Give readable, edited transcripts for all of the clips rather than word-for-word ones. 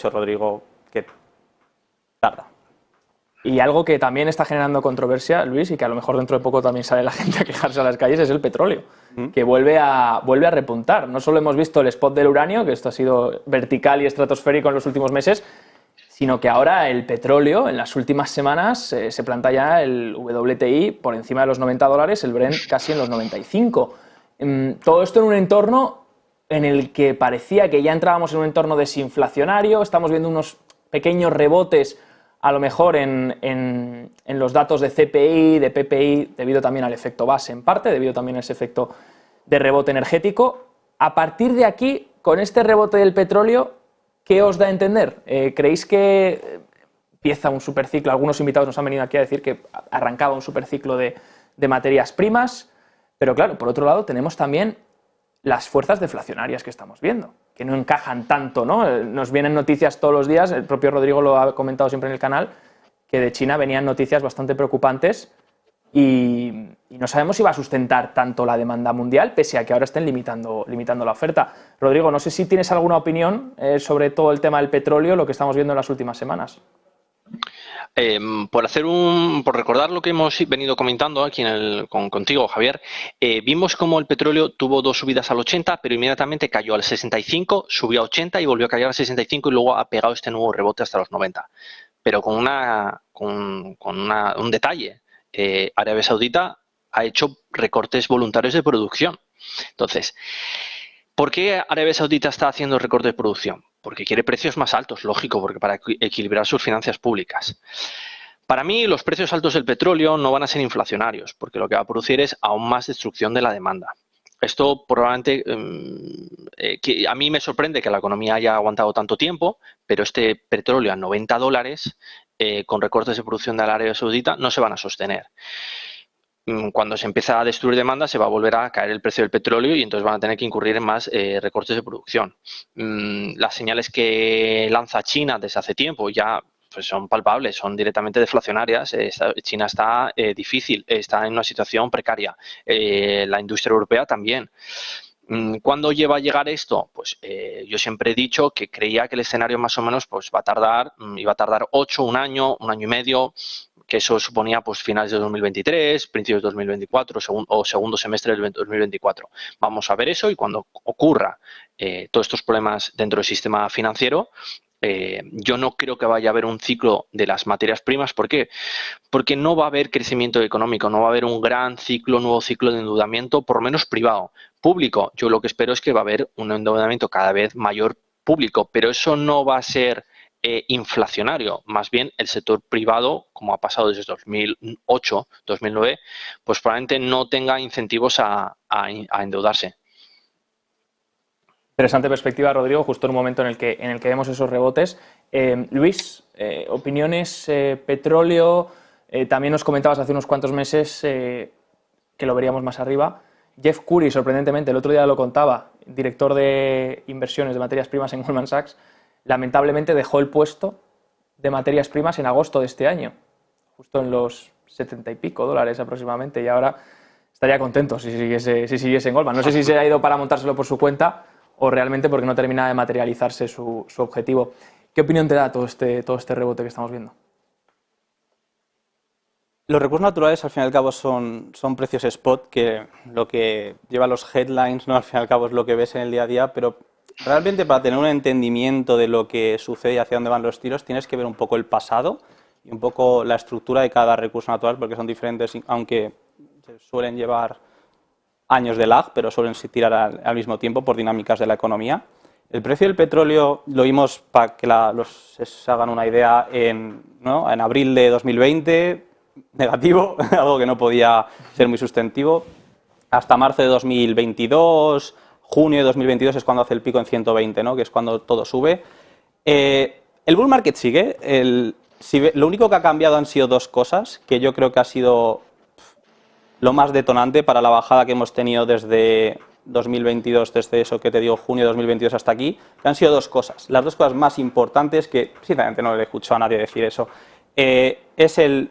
dicho Rodrigo, que tarda. Y algo que también está generando controversia, Luis, y que a lo mejor dentro de poco también sale la gente a quejarse a las calles, es el petróleo, que vuelve a repuntar. No solo hemos visto el spot del uranio, que esto ha sido vertical y estratosférico en los últimos meses, sino que ahora el petróleo, en las últimas semanas, se planta ya el WTI por encima de los $90, el Brent casi en los 95. Todo esto en un entorno en el que parecía que ya entrábamos en un entorno desinflacionario, estamos viendo unos pequeños rebotes a lo mejor en los datos de CPI, de PPI, debido también al efecto base en parte, debido también a ese efecto de rebote energético. A partir de aquí, con este rebote del petróleo, ¿qué os da a entender? ¿Creéis que empieza un superciclo? Algunos invitados nos han venido aquí a decir que arrancaba un superciclo de materias primas, pero claro, por otro lado tenemos también las fuerzas deflacionarias que estamos viendo, que no encajan tanto, ¿no? Nos vienen noticias todos los días, el propio Rodrigo lo ha comentado siempre en el canal, que de China venían noticias bastante preocupantes y no sabemos si va a sustentar tanto la demanda mundial, pese a que ahora estén limitando la oferta. Rodrigo, no sé si tienes alguna opinión sobre todo el tema del petróleo, lo que estamos viendo en las últimas semanas. Por recordar lo que hemos venido comentando aquí contigo, Javier, vimos como el petróleo tuvo dos subidas al 80, pero inmediatamente cayó al 65, subió a 80 y volvió a caer al 65 y luego ha pegado este nuevo rebote hasta los 90. Pero con un detalle, Arabia Saudita ha hecho recortes voluntarios de producción. Entonces, ¿por qué Arabia Saudita está haciendo recortes de producción? Porque quiere precios más altos, lógico, porque para equilibrar sus finanzas públicas. Para mí, los precios altos del petróleo no van a ser inflacionarios, porque lo que va a producir es aún más destrucción de la demanda. Esto probablemente, que a mí me sorprende que la economía haya aguantado tanto tiempo, pero este petróleo a $90, con recortes de producción de la Arabia Saudita, no se van a sostener. Cuando se empieza a destruir demanda se va a volver a caer el precio del petróleo y entonces van a tener que incurrir en más recortes de producción. Las señales que lanza China desde hace tiempo ya pues son palpables, son directamente deflacionarias. China está difícil, está en una situación precaria. La industria europea también. ¿Cuándo lleva a llegar esto? Pues yo siempre he dicho que creía que el escenario más o menos pues iba a tardar 8, un año y medio, que eso suponía pues finales de 2023, principios de 2024 o segundo semestre del 2024. Vamos a ver eso y cuando ocurra todos estos problemas dentro del sistema financiero, yo no creo que vaya a haber un ciclo de las materias primas. ¿Por qué? Porque no va a haber crecimiento económico, no va a haber un gran nuevo ciclo de endeudamiento, por lo menos privado. Público, yo lo que espero es que va a haber un endeudamiento cada vez mayor público, pero eso no va a ser inflacionario. Más bien el sector privado, como ha pasado desde 2008, 2009, pues probablemente no tenga incentivos a endeudarse. Interesante perspectiva, Rodrigo, justo en un momento en el que vemos esos rebotes. Luis, opiniones, petróleo, también nos comentabas hace unos cuantos meses que lo veríamos más arriba. Jeff Currie, sorprendentemente, el otro día lo contaba, director de inversiones de materias primas en Goldman Sachs, lamentablemente dejó el puesto de materias primas en agosto de este año, justo en los $70 y pico aproximadamente, y ahora estaría contento si siguiese en Goldman. No sé si se ha ido para montárselo por su cuenta o realmente porque no termina de materializarse su objetivo. ¿Qué opinión te da todo este rebote que estamos viendo? Los recursos naturales al fin y al cabo son precios spot, que lo que lleva los headlines, ¿no? Al fin y al cabo es lo que ves en el día a día, pero realmente para tener un entendimiento de lo que sucede y hacia dónde van los tiros tienes que ver un poco el pasado y un poco la estructura de cada recurso natural, porque son diferentes, aunque se suelen llevar años de lag, pero suelen tirar al mismo tiempo por dinámicas de la economía. El precio del petróleo lo vimos, para que se hagan una idea, en abril de 2020, negativo, algo que no podía ser muy sustantivo. Hasta marzo de 2022, junio de 2022 es cuando hace el pico en 120, ¿no? Que es cuando todo sube. El bull market sigue. Lo único que ha cambiado han sido dos cosas, que yo creo que ha sido lo más detonante para la bajada que hemos tenido desde 2022, desde eso que te digo, junio de 2022 hasta aquí, que han sido dos cosas. Las dos cosas más importantes, que sinceramente no le he escuchado a nadie decir eso, es el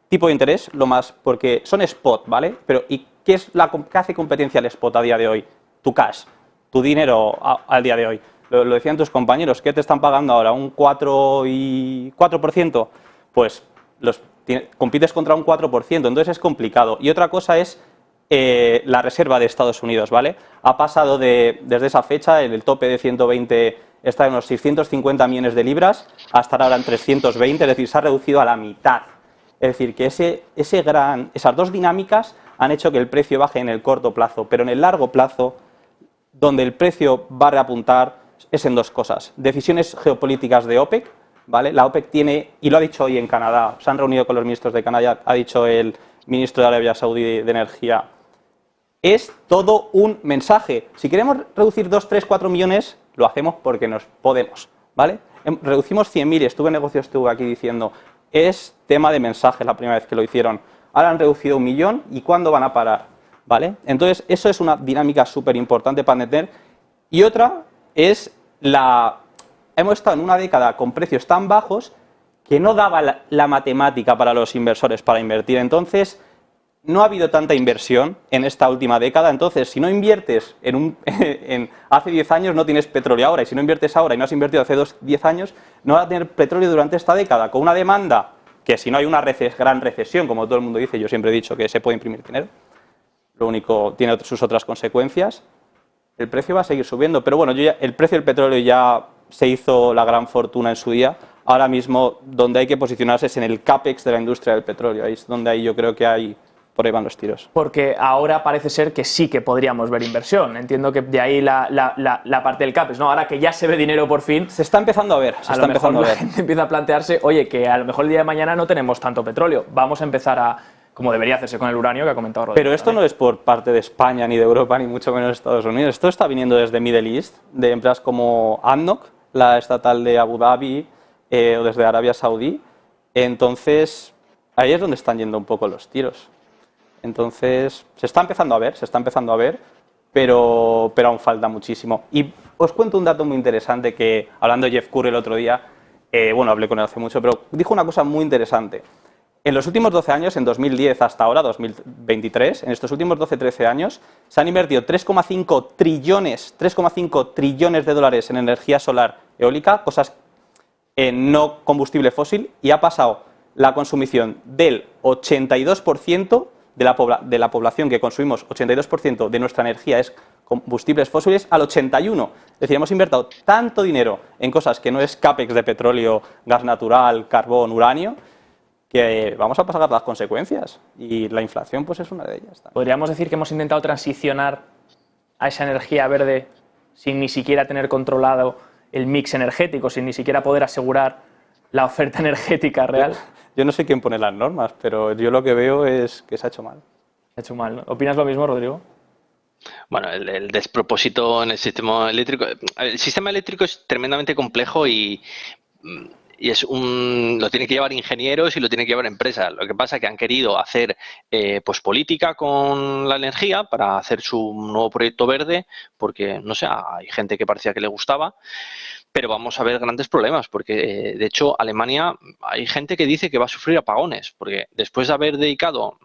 tipo de interés, porque son spot, ¿vale? Pero ¿y qué hace competencia al spot a día de hoy? Tu cash, tu dinero al día de hoy. lo decían tus compañeros, ¿qué te están pagando ahora? ¿Un 4%? Pues compites contra un 4%, entonces es complicado. Y otra cosa es la reserva de Estados Unidos, ¿vale? Ha pasado desde esa fecha, el tope de 120 está en unos 650 millones de libras, a estar ahora en 320, es decir, se ha reducido a la mitad. Es decir, que esas dos dinámicas han hecho que el precio baje en el corto plazo, pero en el largo plazo, donde el precio va a reapuntar es en dos cosas. Decisiones geopolíticas de OPEC, ¿vale? La OPEC tiene, y lo ha dicho hoy en Canadá, se han reunido con los ministros de Canadá, ha dicho el ministro de Arabia Saudí de Energía, es todo un mensaje. Si queremos reducir 2, 3, 4 millones, lo hacemos porque nos podemos, ¿vale? Reducimos 100.000, estuve en negocios, estuve aquí diciendo, es tema de mensaje la primera vez que lo hicieron. Ahora han reducido 1 millón, ¿y cuándo van a parar? ¿Vale? Entonces, eso es una dinámica súper importante para entender. Y otra es hemos estado en una década con precios tan bajos que no daba la matemática para los inversores para invertir. Entonces, no ha habido tanta inversión en esta última década. Entonces, si no inviertes hace 10 años, no tienes petróleo ahora. Y si no inviertes ahora y no has invertido hace 10 años, no vas a tener petróleo durante esta década, con una demanda que, si no hay una gran recesión, como todo el mundo dice, yo siempre he dicho que se puede imprimir dinero, lo único, tiene sus otras consecuencias, el precio va a seguir subiendo. Pero bueno, el precio del petróleo ya se hizo la gran fortuna en su día. Ahora mismo, donde hay que posicionarse es en el CAPEX de la industria del petróleo. Ahí es donde yo creo que por ahí van los tiros. Porque ahora parece ser que sí que podríamos ver inversión. Entiendo que de ahí la parte del CAPEX, ¿no? Ahora que ya se ve dinero por fin. Se está empezando a ver. La gente empieza a plantearse, oye, que a lo mejor el día de mañana no tenemos tanto petróleo. Vamos a empezar como debería hacerse con el uranio que ha comentado Rodrigo. Pero esto no es por parte de España, ni de Europa, ni mucho menos de Estados Unidos. Esto está viniendo desde Middle East, de empresas como ADNOC, la estatal de Abu Dhabi, o desde Arabia Saudí. Entonces, ahí es donde están yendo un poco los tiros. Entonces, se está empezando a ver, pero aún falta muchísimo. Y os cuento un dato muy interesante que, hablando de Jeff Curry el otro día, hablé con él hace mucho, pero dijo una cosa muy interesante. En los últimos 12 años, en 2010 hasta ahora, 2023, en estos últimos 12-13 años, se han invertido 3,5 trillones de dólares en energía solar eólica, cosas no combustible fósil, y ha pasado la consumición del 82% de la población que consumimos, 82% de nuestra energía es combustibles fósiles, al 81%. Es decir, hemos invertido tanto dinero en cosas que no es CAPEX de petróleo, gas natural, carbón, uranio, que vamos a pagar las consecuencias. Y la inflación pues es una de ellas. ¿Podríamos decir que hemos intentado transicionar a esa energía verde sin ni siquiera tener controlado el mix energético, sin ni siquiera poder asegurar la oferta energética real? Yo no sé quién pone las normas, pero yo lo que veo es que se ha hecho mal. Se ha hecho mal, ¿no? ¿Opinas lo mismo, Rodrigo? Bueno, el despropósito en el sistema eléctrico. El sistema eléctrico es tremendamente complejo y lo tiene que llevar ingenieros y lo tiene que llevar empresas. Lo que pasa es que han querido hacer pues política con la energía para hacer su nuevo proyecto verde, porque, no sé, hay gente que parecía que le gustaba. Pero vamos a ver grandes problemas, porque de hecho Alemania hay gente que dice que va a sufrir apagones, porque después de haber dedicado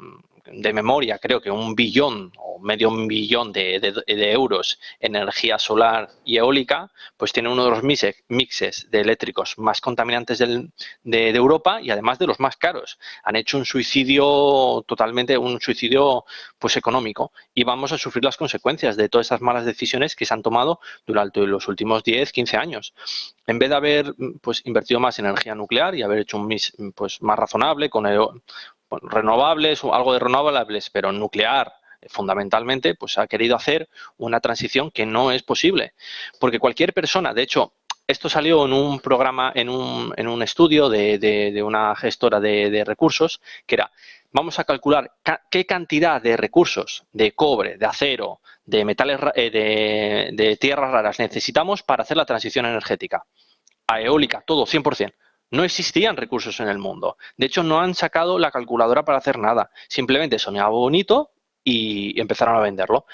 de memoria creo que 1 billón o medio billón de euros en energía solar y eólica, pues tiene uno de los mixes de eléctricos más contaminantes de Europa y además de los más caros. Han hecho un suicidio pues económico, y vamos a sufrir las consecuencias de todas esas malas decisiones que se han tomado durante los últimos 10, 15 años. En vez de haber pues invertido más en energía nuclear y haber hecho un mix pues más razonable con renovables o algo de renovables, pero nuclear fundamentalmente, pues ha querido hacer una transición que no es posible. Porque cualquier persona, de hecho, esto salió en un programa, en un estudio de una gestora de recursos, que era, vamos a calcular qué cantidad de recursos, de cobre, de acero, de metales, de tierras raras necesitamos para hacer la transición energética. A eólica, todo, 100%. No existían recursos en el mundo. De hecho, no han sacado la calculadora para hacer nada. Simplemente sonaba bonito y empezaron a venderlo.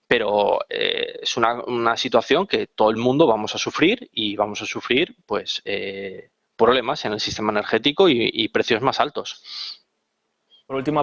Pero es una situación que todo el mundo vamos a sufrir, y vamos a sufrir pues problemas en el sistema energético y precios más altos. Por último,